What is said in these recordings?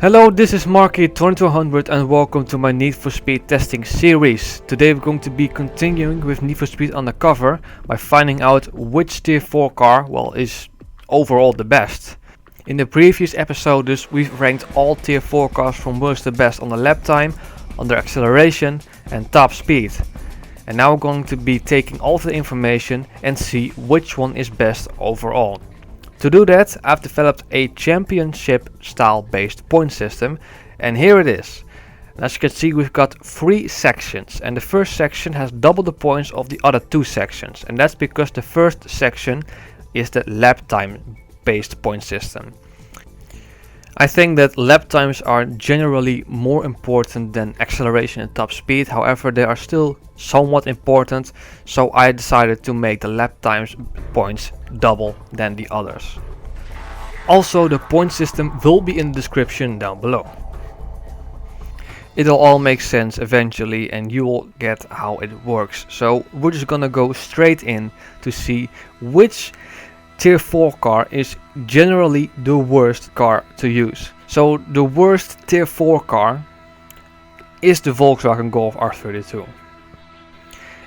Hello, this is Marky2200 and welcome to my Need for Speed testing series. Today we're going to be continuing with Need for Speed Undercover by finding out which tier 4 car, is overall the best. In the previous episodes we've ranked all tier 4 cars from worst to best on the lap time, on their acceleration and top speed. And now we're going to be taking all of the information and see which one is best overall. To do that, I've developed a championship style based point system, and here it is. And as you can see, we've got 3 sections, and the first section has double the points of the other 2 sections, and that's because the first section is the lap time based point system. I think that lap times are generally more important than acceleration and top speed, however they are still somewhat important, so I decided to make the lap times points double than the others. Also, the point system will be in the description down below. It'll all make sense eventually and you will get how it works, so we're just gonna go straight in to see which tier 4 car is generally the worst car to use. So the worst tier 4 car is the Volkswagen Golf R32.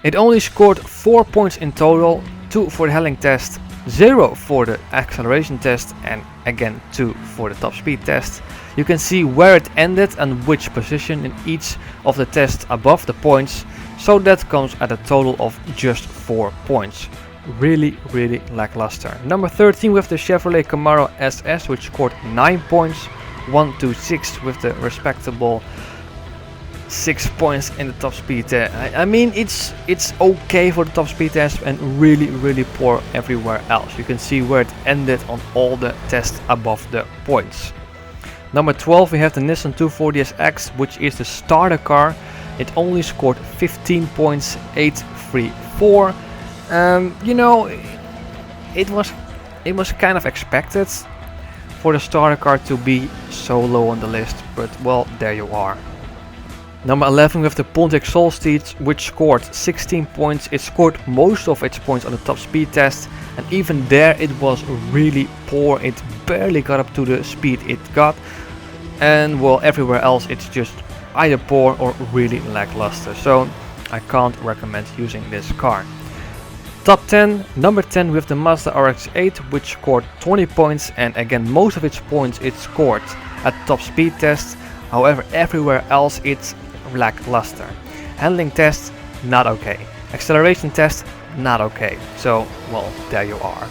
It only scored 4 points in total, 2 for the handling test, 0 for the acceleration test and again 2 for the top speed test. You can see where it ended and which position in each of the tests above the points, so that comes at a total of just 4 points. Really lackluster. Number 13 with the Chevrolet Camaro SS, which scored 9 points, 1 to 6 with the respectable 6 points in the top speed test. I mean it's okay for the top speed test and really poor everywhere else. You can see where it ended on all the tests above the points. Number 12 we have the Nissan 240SX, which is the starter car. It only scored 15 points, 834. It was kind of expected for the starter car to be so low on the list, but well, there you are. Number 11 with the Pontiac Solstice, which scored 16 points. It scored most of its points on the top speed test, and even there it was really poor. It barely got up to the speed it got, and well, everywhere else it's just either poor or really lackluster, so I can't recommend using this car. Top 10, number 10 with the Mazda RX-8, which scored 20 points, and again most of its points it scored at top speed test, however everywhere else it's lackluster. Handling test, not okay. Acceleration test, not okay. So, well, there you are.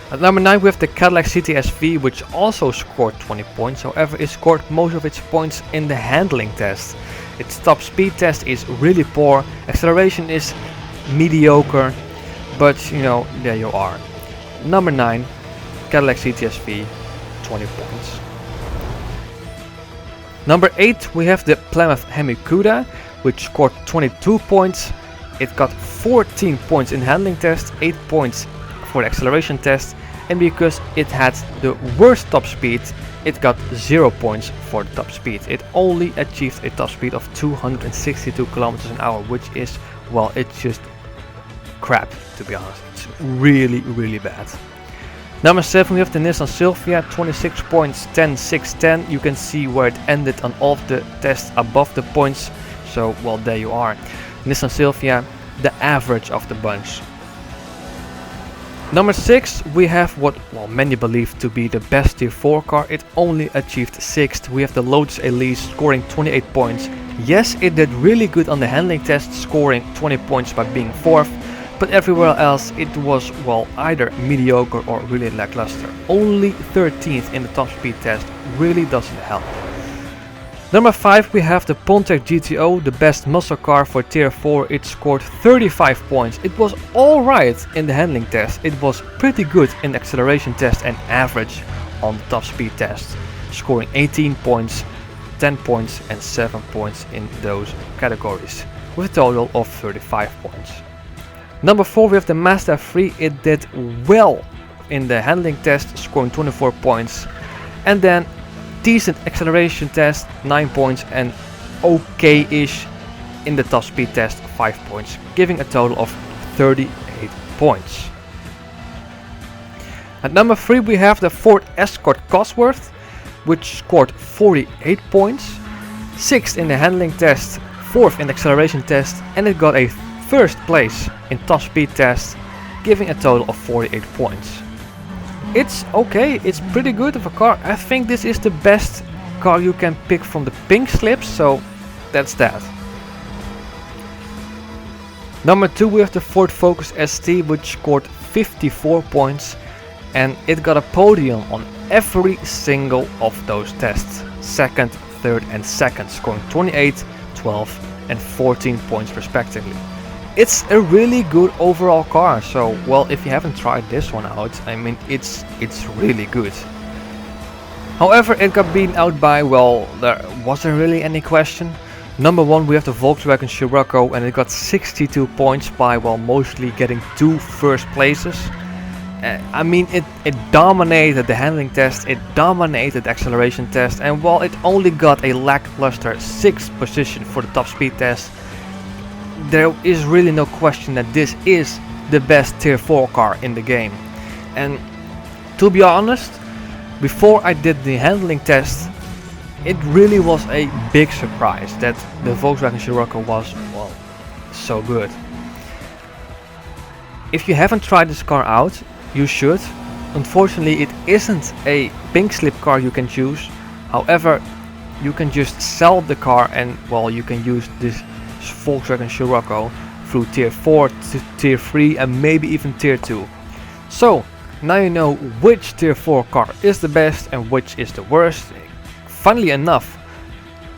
At number 9 we have the Cadillac CTS-V, which also scored 20 points, however it scored most of its points in the handling test. Its top speed test is really poor, acceleration is mediocre, but there you are. Number 9, Cadillac CTS-V, 20 points. Number 8 we have the Plymouth Hemi Cuda, which scored 22 points. It got 14 points in handling test, 8 points for the acceleration test, and because it had the worst top speed, it got 0 points for the top speed. It only achieved a top speed of 262 kilometers an hour, which is, well, it's just crap, to be honest. It's really bad. Number 7 we have the Nissan Silvia, 26 points, 10, 6, 10. You can see where it ended on all of the tests above the points, so well, there you are. Nissan Silvia, the average of the bunch. Number 6 we have what many believe to be the best tier 4 car. It only achieved 6th. We have the Lotus Elise scoring 28 points. Yes, it did really good on the handling test, scoring 20 points by being 4th, but everywhere else it was either mediocre or really lackluster. Only 13th in the top speed test really doesn't help. Number 5 we have the Pontiac GTO, the best muscle car for tier 4. It scored 35 points. It was alright in the handling test. It was pretty good in the acceleration test and average on the top speed test, scoring 18 points, 10 points and 7 points in those categories, with a total of 35 points. Number 4 we have the Mazda 3. It did well in the handling test, scoring 24 points, and then decent acceleration test, 9 points, and okay-ish in the top speed test, 5 points, giving a total of 38 points. At number 3 we have the Ford Escort Cosworth, which scored 48 points, 6th in the handling test, 4th in the acceleration test, and it got a 1st place in top speed test, giving a total of 48 points. It's okay, it's pretty good of a car. I think this is the best car you can pick from the pink slips, so that's that. Number 2 we have the Ford Focus ST, which scored 54 points, and it got a podium on every single of those tests. 2nd, 3rd and 2nd, scoring 28, 12 and 14 points respectively. It's a really good overall car, so well, if you haven't tried this one out, I mean it's really good. However, it got beaten out by, well, there wasn't really any question. Number 1 we have the Volkswagen Scirocco, and it got 62 points by, well, mostly getting 2 first places. I mean it dominated the handling test, it dominated the acceleration test, and while it only got a lackluster 6th position for the top speed test, there is really no question that this is the best tier 4 car in the game. And to be honest, before I did the handling test, it really was a big surprise that the Volkswagen Scirocco was, well, so good. If you haven't tried this car out, you should. Unfortunately, it isn't a pink slip car you can choose. However, you can just sell the car and, well, you can use this Volkswagen Scirocco through tier 4, tier 3 and maybe even tier 2. So now you know which tier 4 car is the best and which is the worst. Funnily enough,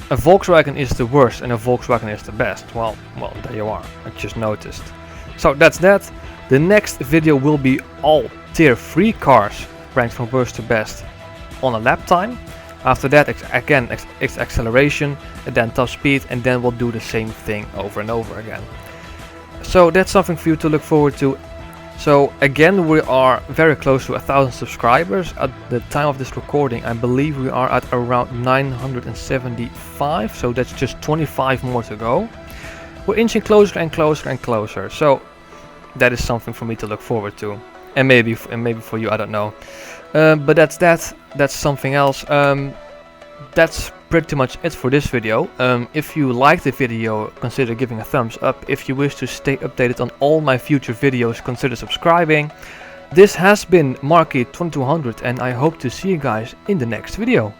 a Volkswagen is the worst and a Volkswagen is the best. Well, there you are, I just noticed. So that's that. The next video will be all tier 3 cars ranked from worst to best on a lap time. After that, again, acceleration, and then top speed, and then we'll do the same thing over and over again. So that's something for you to look forward to. So again, we are very close to 1,000 subscribers. At the time of this recording, I believe we are at around 975, so that's just 25 more to go. We're inching closer and closer and closer, so that is something for me to look forward to. And maybe for you, I don't know. But that's something else. That's pretty much it for this video. If you liked the video, consider giving a thumbs up. If you wish to stay updated on all my future videos, consider subscribing. This has been Marky2200 and I hope to see you guys in the next video.